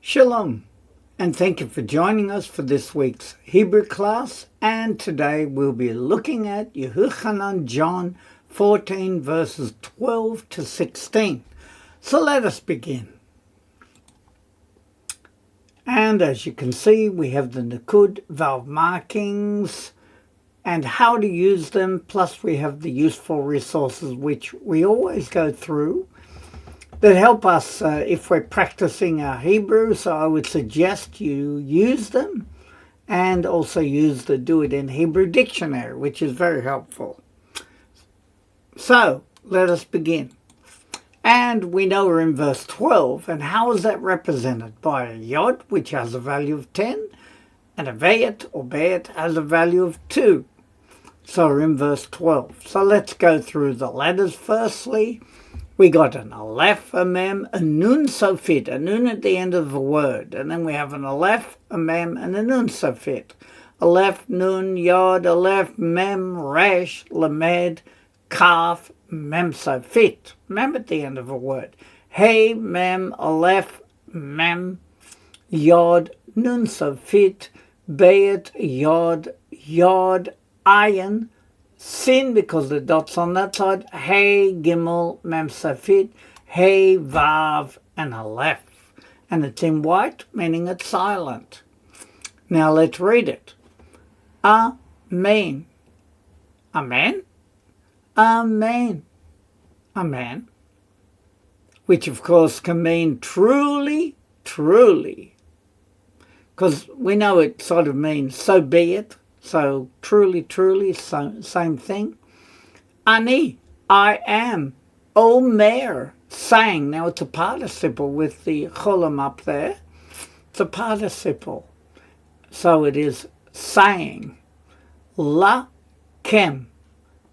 Shalom, and thank you for joining us for this week's Hebrew class. And today we'll be looking at Yehochanan John 14 verses 12 to 16. So let us begin. And as you can see, we have the Nikud valve markings and how to use them, plus we have the useful resources which we always go through that help us if we're practicing our Hebrew. So I would suggest you use them and also use the Do It in Hebrew dictionary, which is very helpful. So let us begin. And we know we're in verse 12, and how is that represented? By a yod, which has a value of 10, and a vayet or bayet has a value of 2. So we're in verse 12. So let's go through the letters firstly. We got an aleph, a mem, a nun sofit, a nun at the end of a word. And then we have an aleph, a mem, and a nun sofit. Aleph, nun, yod, aleph, mem, resh, lamed, kaf, mem sofit. Mem at the end of a word. Hey, mem, aleph, mem, yod, nun sofit, bayet, yod, yod, ayin, sin, because the dot's on that side, hey, gimel, mem safit, hey, vav, and aleph. And it's in white, meaning it's silent. Now let's read it. Amen. Amen? Amen. Amen. Which of course can mean truly, truly. Because we know it sort of means so be it. So truly, truly, same thing. Ani, I am. Omer, saying. Now it's a participle with the cholam up there. It's a participle. So it is saying. La kem,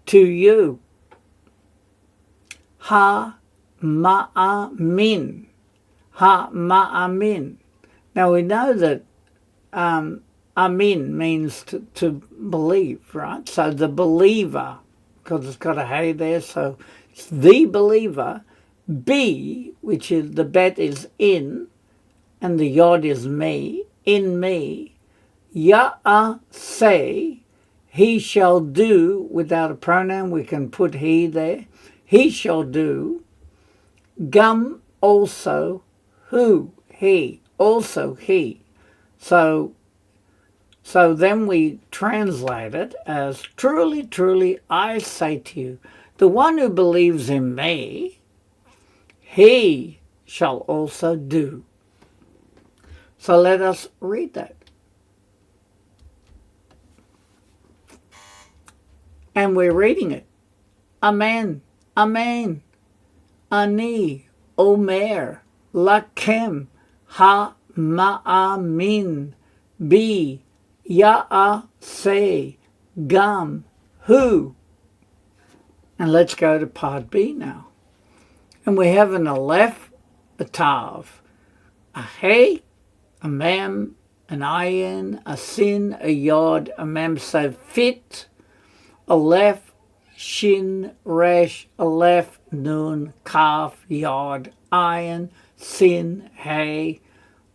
to you. Ha ma'amin. Ha ma'amin. Now we know that amin means to believe, right? So the believer, because it's got a hey there, so it's the believer. B, which is the bet is in, and the yod is me, in me. Ya'a say, he shall do, without a pronoun, we can put he there. He shall do. Gum, also, who, he, also he. So then we translate it as, truly, truly, I say to you, the one who believes in me, he shall also do. So let us read that. And we're reading it. Amen, amen, ani, omer, lakem, ha ma'amin, bi, ya'a say, gam, who. And let's go to part B now. And we have an aleph, a tav, a hey, a mem, an ayin, a sin, a yod, a mem sofit, aleph, shin, resh, aleph, nun, kaf, yod, ayin, sin, hey,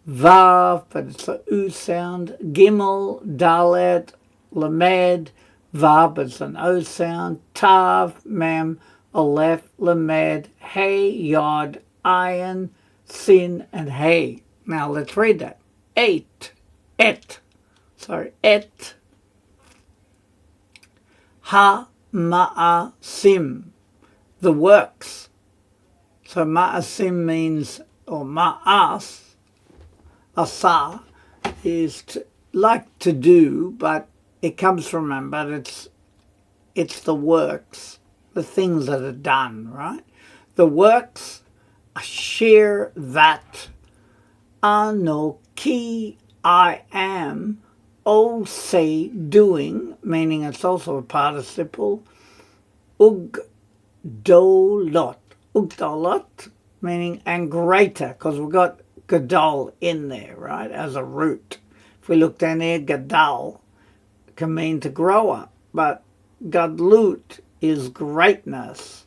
vav, but it's a u sound, gimel, dalet, lamed, vav, but it's an o sound, tav, mem, aleph, lamed, hey, yod, ayin, sin, and hey. Now let's read that. Et, ha ma'asim, the works. So ma'asim means, or ma'as, asa is like to do, but it comes from him, but it's the works, the things that are done, right? The works, asher that, anoki, I am, o say, doing, meaning it's also a participle, ugdolot, meaning and greater, because we've got gadol in there, right, as a root. If we look down here, gadol can mean to grow up, but gadlut is greatness,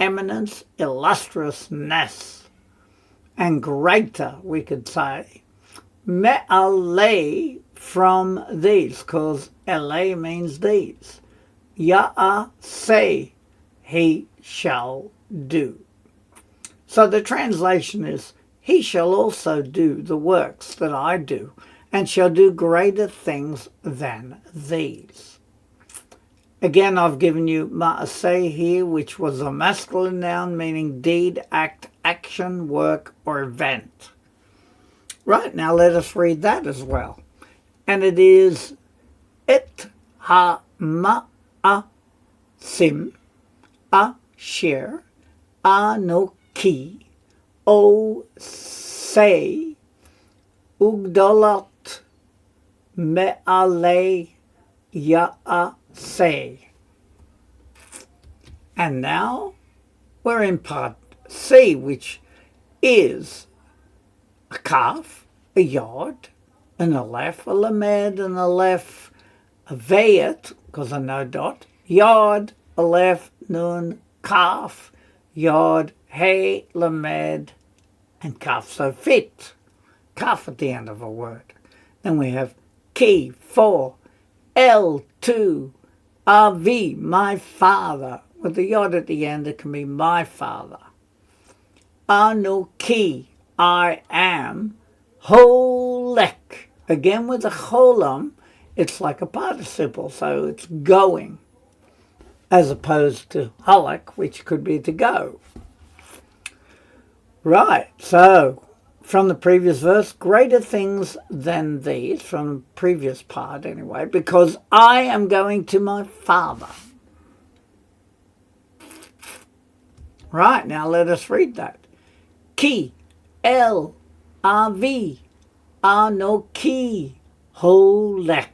eminence, illustriousness. and greater, we could say. Me'aleh, from these, because ele means these. Ya'aseh, he shall do. So the translation is, he shall also do the works that I do, and shall do greater things than these. Again, I've given you ma'aseh here, which was a masculine noun meaning deed, act, action, work, or event. Right, now let us read that as well. And it is et ha-ma'asim asher anoki o say ugdolot me'aleh ya'aseh. And now we're in part C, which is a kaf, a yod, an aleph, a lamed, an aleph, a vayet, because I know dot, yod, aleph, nun, kaf, yod, hey, lamed, and kaf. So fit, kaf at the end of a word. Then we have ki, for, el, to, avi, my father. With the yod at the end, it can be my father. Anoki, I am. Holek. Again with the cholam, it's like a participle, so it's going, as opposed to holek, which could be to go. Right, so from the previous verse, greater things than these, from the previous part anyway, because I am going to my father. Right, now let us read that. Ki, el, avi, anoki, holek.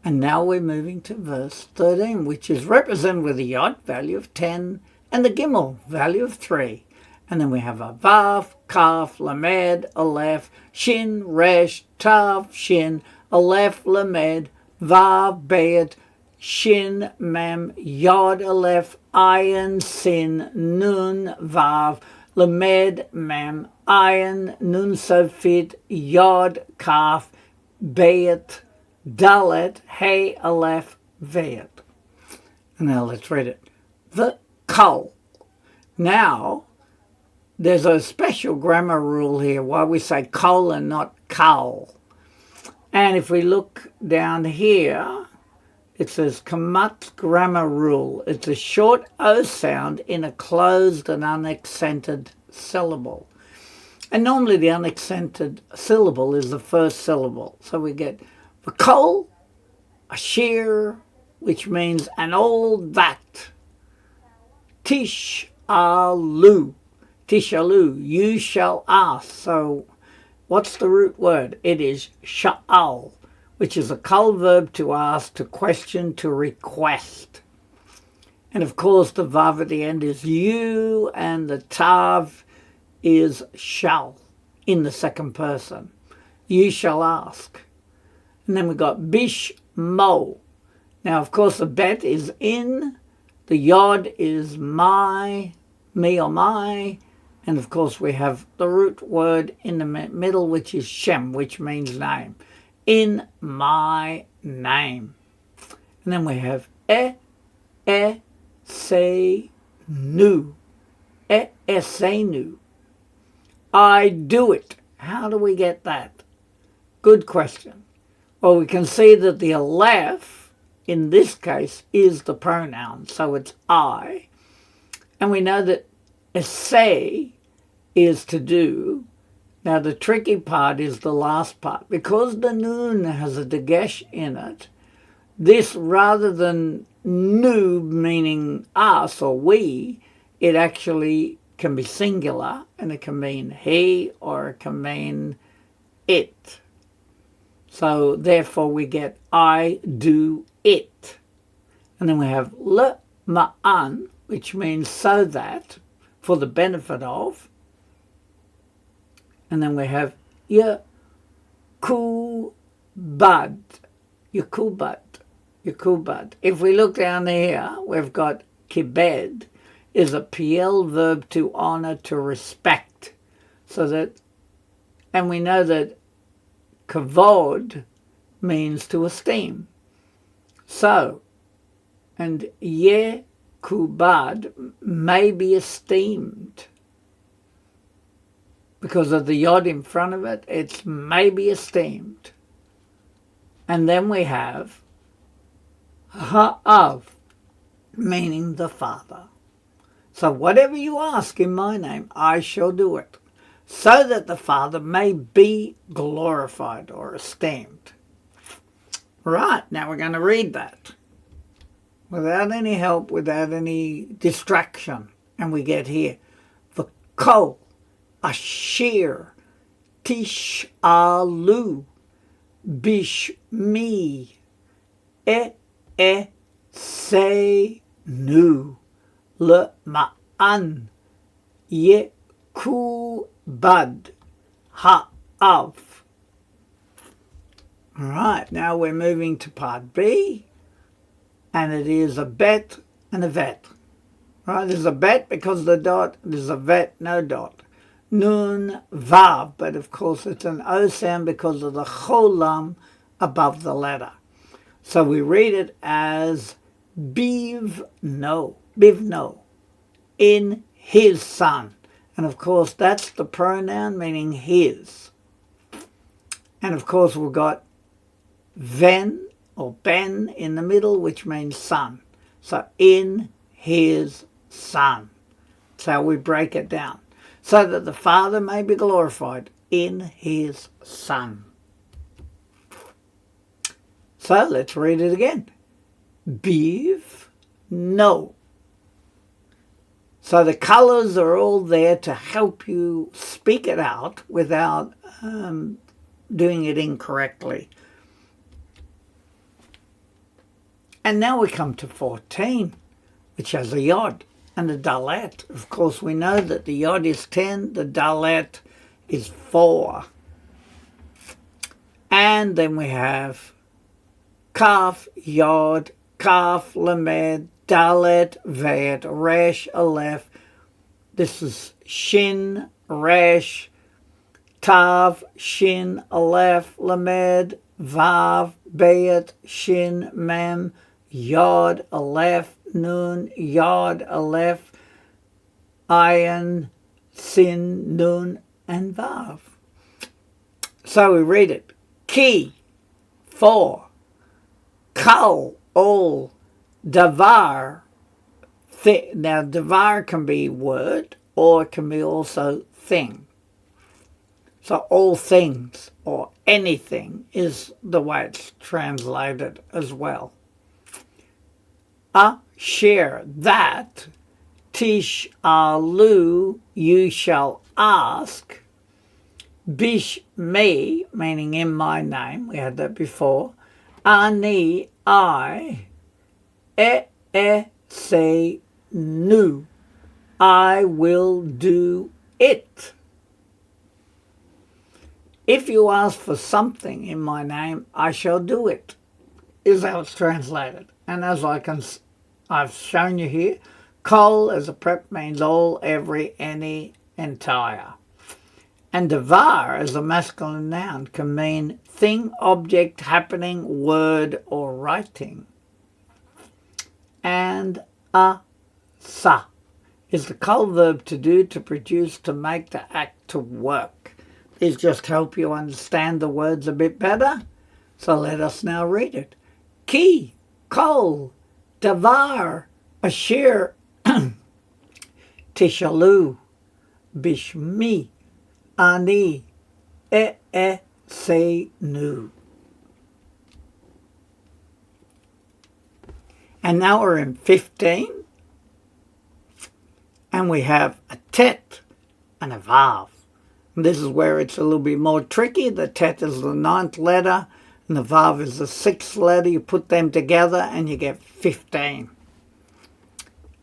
And now we're moving to verse 13, which is represented with the yod, value of 10, and the gimel, value of 3. And then we have a vav, kaf, lamed, aleph, shin, resh, tav, shin, aleph, lamed, vav, bayet, shin, mem, yod, aleph, ayin, sin, nun, vav, lamed, mem, ayin, nun, sofit, yod, kaf, bayet, dalet, hey, aleph, vayet. And now let's read it. The kol. Now, there's a special grammar rule here why we say kol and not kal. And if we look down here, it says Kamat grammar rule. It's a short O sound in a closed and unaccented syllable. And normally the unaccented syllable is the first syllable. So we get the kol, a sheer, which means and all that. Tishalu, tishalu, you shall ask. So what's the root word? It is sha'al, which is a kol verb to ask, to question, to request. And of course the vav at the end is you, and the tav is shall in the second person. You shall ask. And then we got bish mo. Now of course the bet is in, the yod is my, me or my, and of course we have the root word in the middle, which is shem, which means name. In my name. And then we have say nu. Say nu. I do it. How do we get that? Good question. Well, we can see that the aleph, in this case, is the pronoun, so it's I. And we know that say is to do. Now, the tricky part is the last part. Because the nun has a dagesh in it, this, rather than nu meaning us or we, it actually can be singular, and it can mean he or it can mean it. So, therefore, we get I do it. And then we have le ma'an, which means so that, for the benefit of. And then we have yakubad, yakubad. If we look down here, we've got kibed. is a PL verb to honor, to respect. So that, and we know that kavod means to esteem. So, and yekubad may be esteemed. Because of the yod in front of it, it's maybe esteemed. And then we have ha'av, meaning the Father. So whatever you ask in my name, I shall do it, so that the Father may be glorified or esteemed. Right, now we're going to read that without any help, without any distraction. And we get here, v'kol asher tish'alu bishmi seinu le'ma'an yekubad ha'av. All right, now we're moving to part B, and it is a bet and a vet. Right, there's a bet because of the dot, there's a vet, no dot. Nun vav, but of course it's an O sound because of the cholam above the letter. So we read it as bivno, in his son. And of course that's the pronoun meaning his. And of course we've got ven or ben in the middle, which means son. So in his son. That's how we break it down. So that the Father may be glorified in his Son. So let's read it again. Biv, no. So the colours are all there to help you speak it out without doing it incorrectly. And now we come to 14, which has a yod and a dalet. Of course, we know that the yod is 10, the dalet is 4. And then we have kaf, yod, kaf, lamed, dalet, vet, resh, aleph. This is shin, resh, tav, shin, aleph, lamed, vav, bet, shin, mem, yod, aleph, nun, yod, aleph, ayin, sin, nun, and vav. So we read it. Ki, 4. Kal, all. Davar. Now, davar can be word or it can be also thing. So all things or anything is the way it's translated as well. Asher, that, tish'alu, you shall ask, bish me, meaning in my name, we had that before, ani, I, say, nu, I will do it. If you ask for something in my name, I shall do it, is how it's translated. And as I've shown you here, kol as a prep means all, every, any, entire. And davar as a masculine noun can mean thing, object, happening, word, or writing. And asa is the kol verb to do, to produce, to make, to act, to work. These just help you understand the words a bit better. So let us now read it. Ki, kol, davar, asher, tishalu, bishmi, ani, seinu. And now we're in 15. And we have a tet and a vav. And this is where it's a little bit more tricky. The tet is the 9th letter and the vav is the 6th letter. You put them together and you get 15.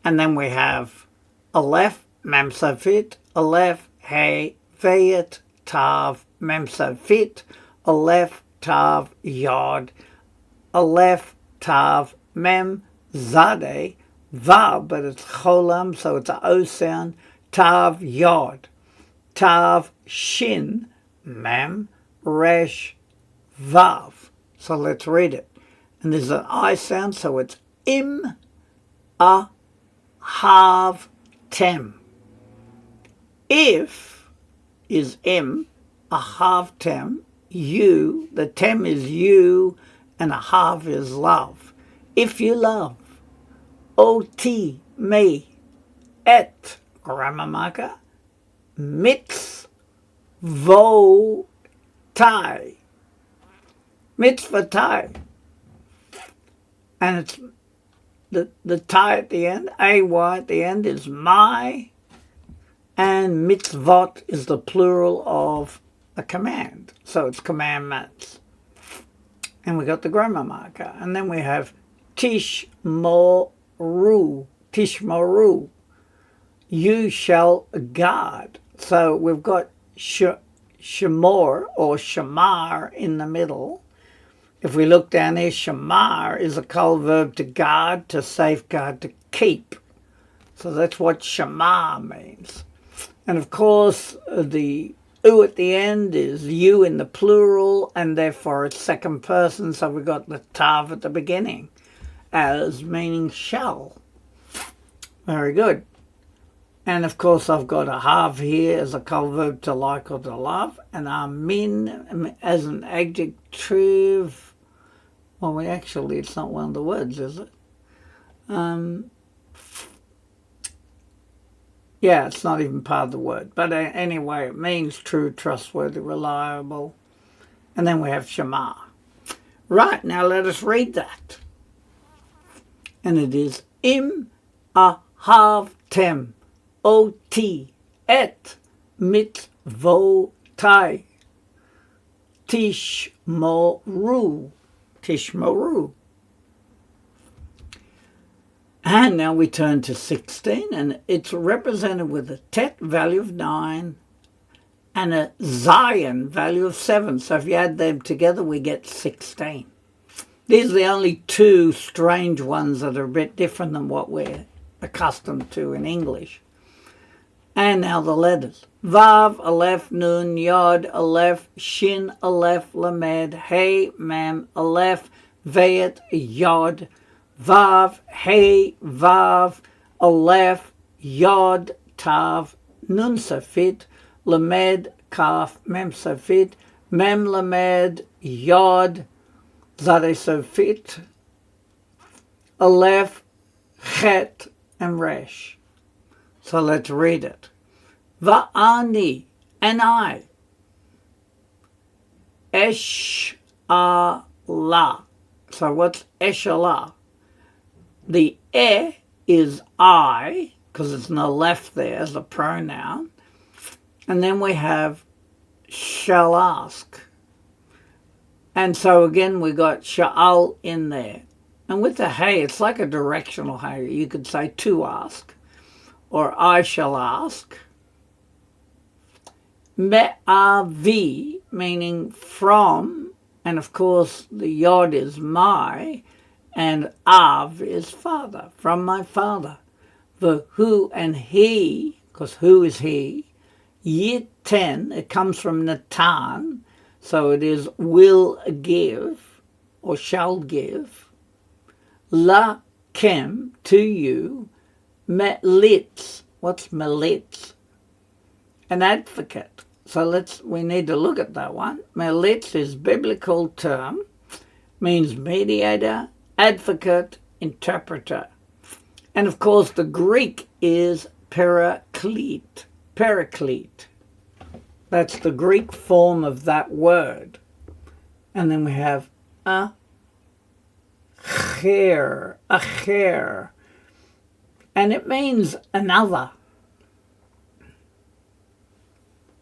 And then we have aleph, mem safit, aleph, hey, vayet, tav, mem safit, aleph, tav, yod, aleph, tav, mem, zade, Vav, but it's cholam, so it's an O sound. Tav, yod. Tav, shin, mem, resh, vav. So let's read it. And there's an I sound, so it's im, a, hav, tem. If is im, a hav, tem. You, the tem is you, and a hav is love. If you love. Ot, me, et, grammar marker, mitzvotai. Mitzvotai. And it's the tie at the end, ay at the end is my, and mitzvot is the plural of a command. So it's commandments. And we got the grammar marker. And then we have tishmoru. Tishmoru. You shall guard. So we've got shemor or shamar in the middle. If we look down here, shamar is a col verb to guard, to safeguard, to keep. So that's what shamar means. And of course, the u at the end is you in the plural, and therefore it's second person, so we've got the tav at the beginning as meaning shall. Very good. And of course I've got a hav here as a col verb to like or to love, and amin as an adjective. Well, it's not one of the words, is it? Yeah, it's not even part of the word. But anyway, it means true, trustworthy, reliable. And then we have Shema. Right, now let us read that. And it is im ahavtem oti et mitzvotai tishmoru. Tishmoru. And now we turn to 16, and it's represented with a tet value of 9 and a zayin value of 7. So if you add them together, we get 16. These are the only two strange ones that are a bit different than what we're accustomed to in English. And now the letters. Vav, Aleph, Nun, Yod, Aleph, Shin, Aleph, Lamed, Hey, Mem, Aleph, Vayet, Yod, Vav, Hey, Vav, Aleph, Yod, Tav, Nun Safit, Lamed, Kaf, Mem Safit, Mem Lamed, Yod, Zade Safit, Aleph, Chet, and Resh. So let's read it. Va'ani, and I. Esh'Allah. So what's Esh'Allah? The is I, because it's no left there as a pronoun. And then we have shall ask. And so again we got sha'al in there. And with the hey, it's like a directional hey. You could say to ask, or I shall ask. Me'avi, meaning from, and of course the yod is my, and av is father, from my father. The who and he, because who is he, yiten, it comes from natan, so it is will give, or shall give. La kem, to you. Melitz, what's melitz? An advocate. So we need to look at that one. Melitz is biblical term, means mediator, advocate, interpreter. And of course the Greek is paraclete. Paraclete. That's the Greek form of that word. And then we have acher, acher. And it means another.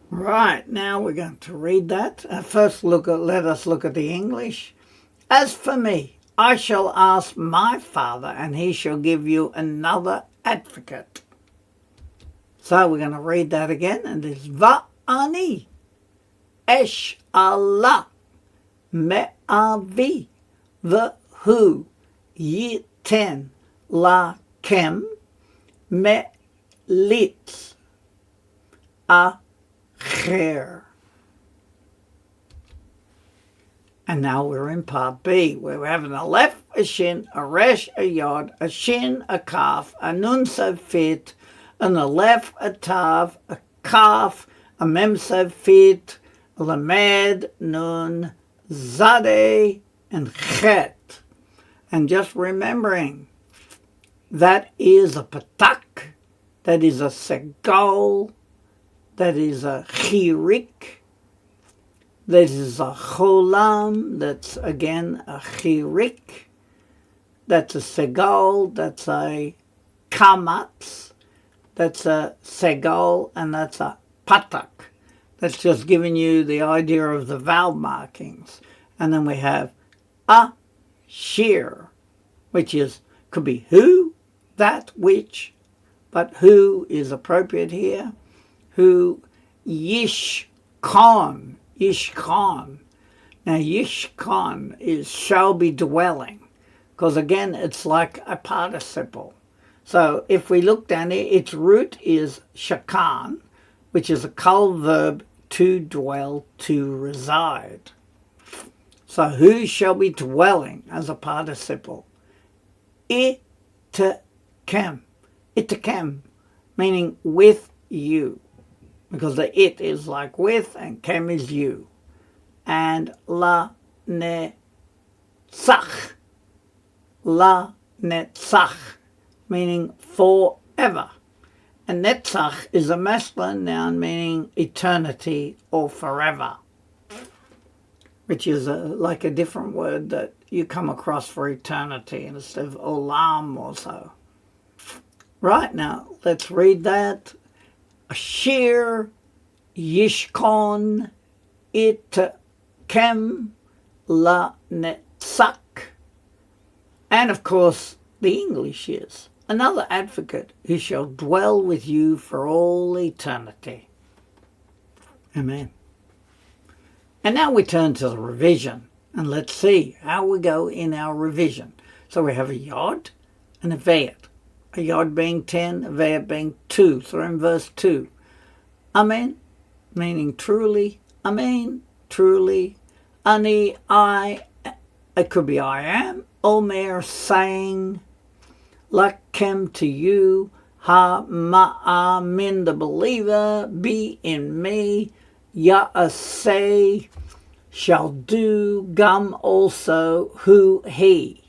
Right, now we're going to read that. First, let us look at the English. As for me, I shall ask my Father, and he shall give you another advocate. So we're going to read that again, and it's Va'ani, Esh'Allah, Me'avi, the who, Yiten, La kem, melitz, acher. And now we're in part B, where we're having a lef, a shin, a resh, a yod, a shin, a kaf, a nun fit, and a lef, a tav, a kaf, a mem fit, a lamed, nun, zadeh, and chet. And just remembering, that is a patak, that is a segal, that is a chirik, that is a cholam, that's again a chirik, that's a segal, that's a kamatz, that's a segal, and that's a patak. That's just giving you the idea of the vowel markings. And then we have a shear, which could be who, that, which, but who is appropriate here. Who, yishkon. Yishkon. Now, yishkon is shall be dwelling, because again, it's like a participle. So if we look down here, its root is shakan, which is a kal verb, to dwell, to reside. So who shall be dwelling as a participle? Itakem. Itakem, meaning with you. Because the it is like with and kem is you. And la netzach. La netzach, meaning forever. And netzach is a masculine noun meaning eternity or forever, which is like a different word that you come across for eternity instead of olam or so. Right, now let's read that. Ashir yishkon itkem la netzach. And of course, the English is another advocate who shall dwell with you for all eternity. Amen. And now we turn to the revision, and let's see how we go in our revision. So we have a yod and a vayet. A yod being 10, a vayet being 2. So we're in verse 2. Amen, meaning truly. Amen, truly. Ani, I, it could be I am. Omer, saying. Lakem, to you. Ha, ma'amin, the believer. Be in me. Ya'aseh, shall do. Gam, also. Who, he.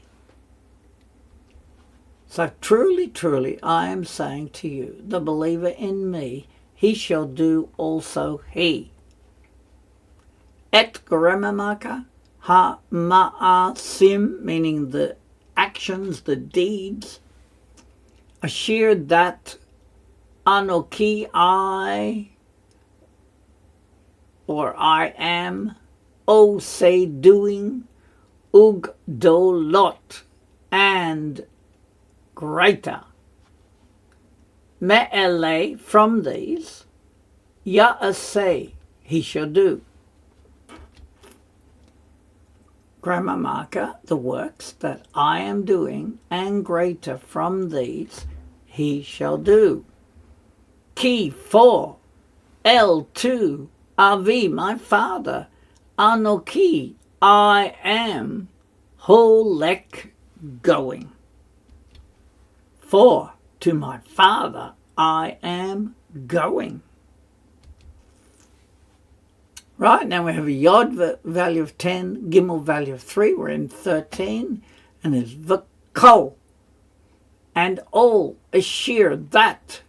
So truly, truly, I am saying to you, the believer in me, he shall do also he. Et gremamaka, ha ma'asim, meaning the actions, the deeds. Ashir, that anoki, I, or I am. O, say, doing. Ugdolot, and greater. Me'ele, from these. Ya'aseh, he shall do. Grammar marker, the works that I am doing, and greater from these he shall do. Ki, for. El, to. Avi, my father. Anoki, I am. Holek, going. For to my father I am going. Right, now we have a yod value of 10, gimel value of 3. We're in 13. And there's v'kol. And all, ashir, that.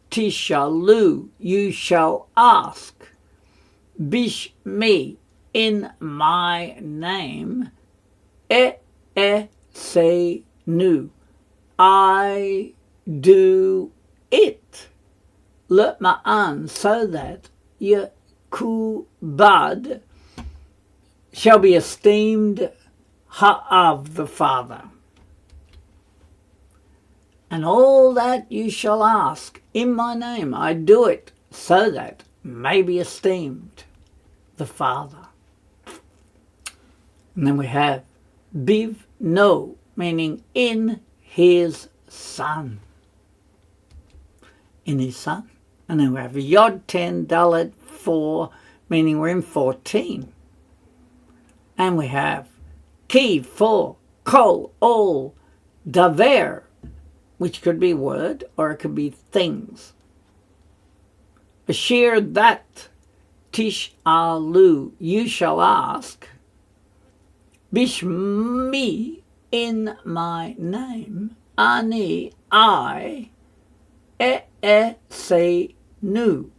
Tishalu, you shall ask. Bish, me, in my name. Say, nu. I do it. L'ma'an, so that Yakubad shall be esteemed ha'av, the Father. And all that you shall ask in my name, I do it, so that may be esteemed the Father. And then we have biv, no, meaning in his son. In his son. And then we have Yod 10, Dalet 4, meaning we're in 14. And we have Ki 4, Kol, all, Daver, which could be word or it could be things. Asher that Tish'alu, you shall ask, Bishmi, in my name, Ani, I, say nu,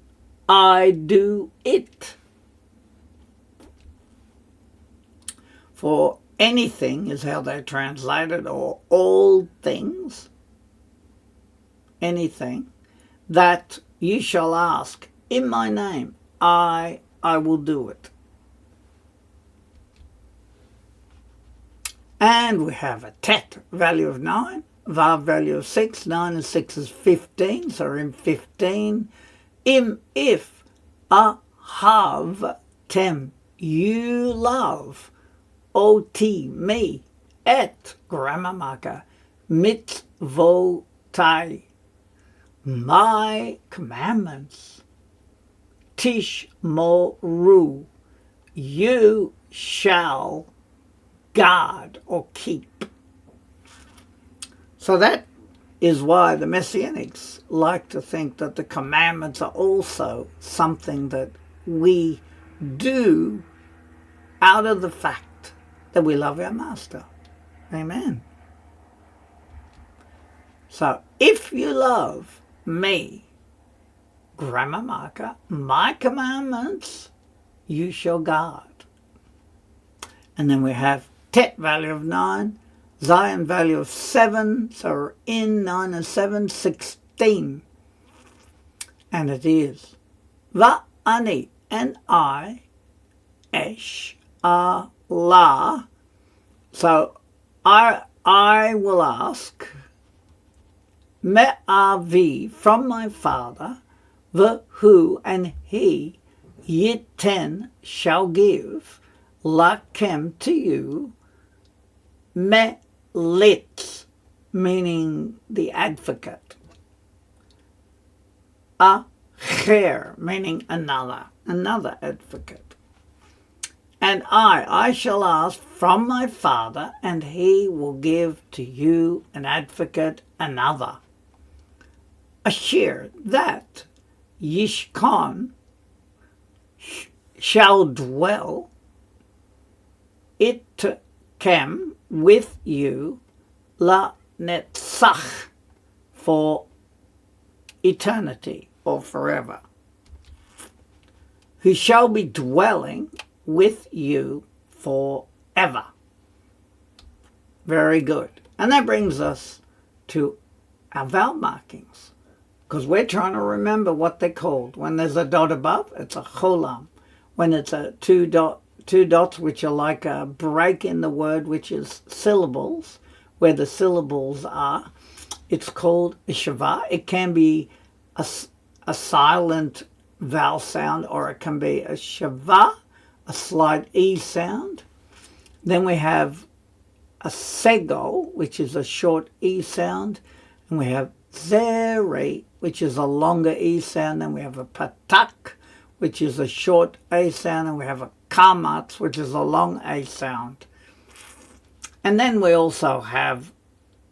I do it. For anything is how they translate it, or all things, anything that you shall ask in my name, I will do it. And we have a tet value of 9, vav value of 6, 9 and 6 is 15, so we're in 15. If ahav tem, you love, oti, me, et, grammar marker, mitzvotai, my commandments, tishmoru, you shall guard or keep. So that is why the Messianics like to think that the commandments are also something that we do out of the fact that we love our Master. Amen. So if you love me, grammar marker, my commandments, you shall guard. And then we have tet value of 9, Zion value of 7, so we're in 9 and 7, 16. And it is Va'ani, and I, Esh, Allah. So I will ask, Me'avi, from my father, V'hu, and he, Yiten, shall give, Lakem, to you, Me'lit, meaning the advocate, Acher, meaning another advocate. And I shall ask from my Father, and he will give to you an advocate, another. Asher, that Yishkon shall dwell, Itkem, with you, La Netzach, for eternity or forever. Who shall be dwelling with you forever. Very good. And that brings us to our vowel markings, because we're trying to remember what they're called. When there's a dot above, it's a cholam. When it's a two dots, which are like a break in the word, which is syllables, where the syllables are, it's called a shava. It can be a silent vowel sound, or it can be a shava, a slight E sound. Then we have a sego, which is a short E sound. And we have zere, which is a longer E sound. Then we have a patak, which is a short A sound. And we have a kamatz, which is a long A sound. And then we also have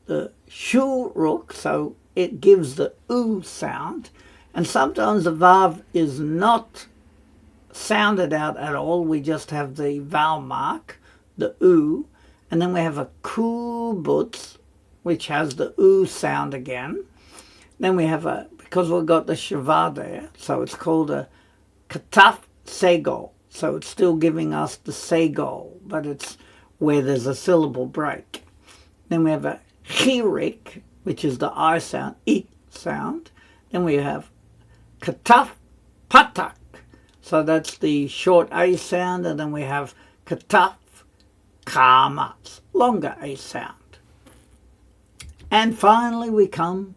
the shuruk, so it gives the oo sound. And sometimes the vav is not sounded out at all. We just have the vowel mark, the oo. And then we have a kubutz, which has the oo sound again. Then we have because we've got the shava there, so it's called a kataf sego. So it's still giving us the sego, but it's where there's a syllable break. Then we have a chirik, which is the I sound, I sound. Then we have kataf patak, so that's the short A sound. And then we have kataf kamatz, longer A sound. And finally we come,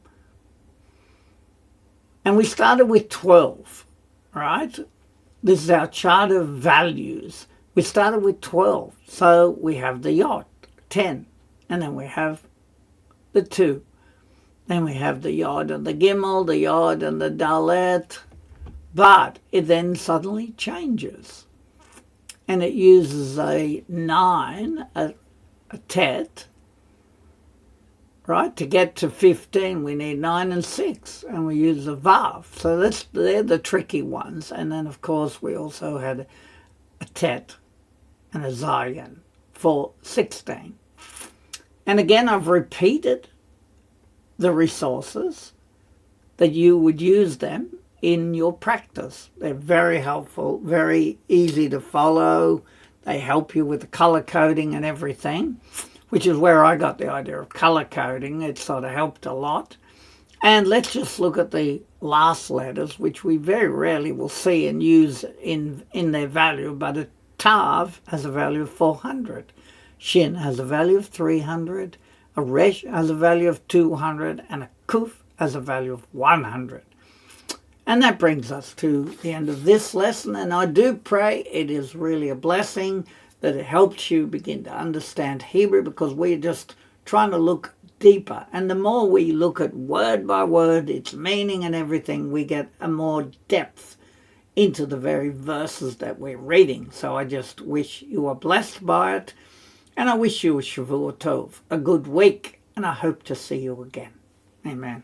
and we started with 12, right? This is our chart of values. We started with 12, so we have the yod, 10, and then we have the 2. Then we have the Yod and the Gimel, the Yod and the Dalet. But it then suddenly changes. And it uses a 9, a tet, right? To get to 15, we need 9 and 6, and we use a vav. So they're the tricky ones. And then, of course, we also had a tet and a zayin for 16. And again, I've repeated the resources that you would use them in your practice. They're very helpful, very easy to follow. They help you with the color coding and everything, which is where I got the idea of color coding. It sort of helped a lot. And let's just look at the last letters, which we very rarely will see and use in their value, but a tav has a value of 400. Shin has a value of 300. A resh has a value of 200. And a kuf has a value of 100. And that brings us to the end of this lesson. And I do pray it is really a blessing, that it helps you begin to understand Hebrew, because we're just trying to look deeper. And the more we look at word by word, its meaning and everything, we get a more depth into the very verses that we're reading. So I just wish you are blessed by it. And I wish you a Shavua Tov, a good week. And I hope to see you again. Amen.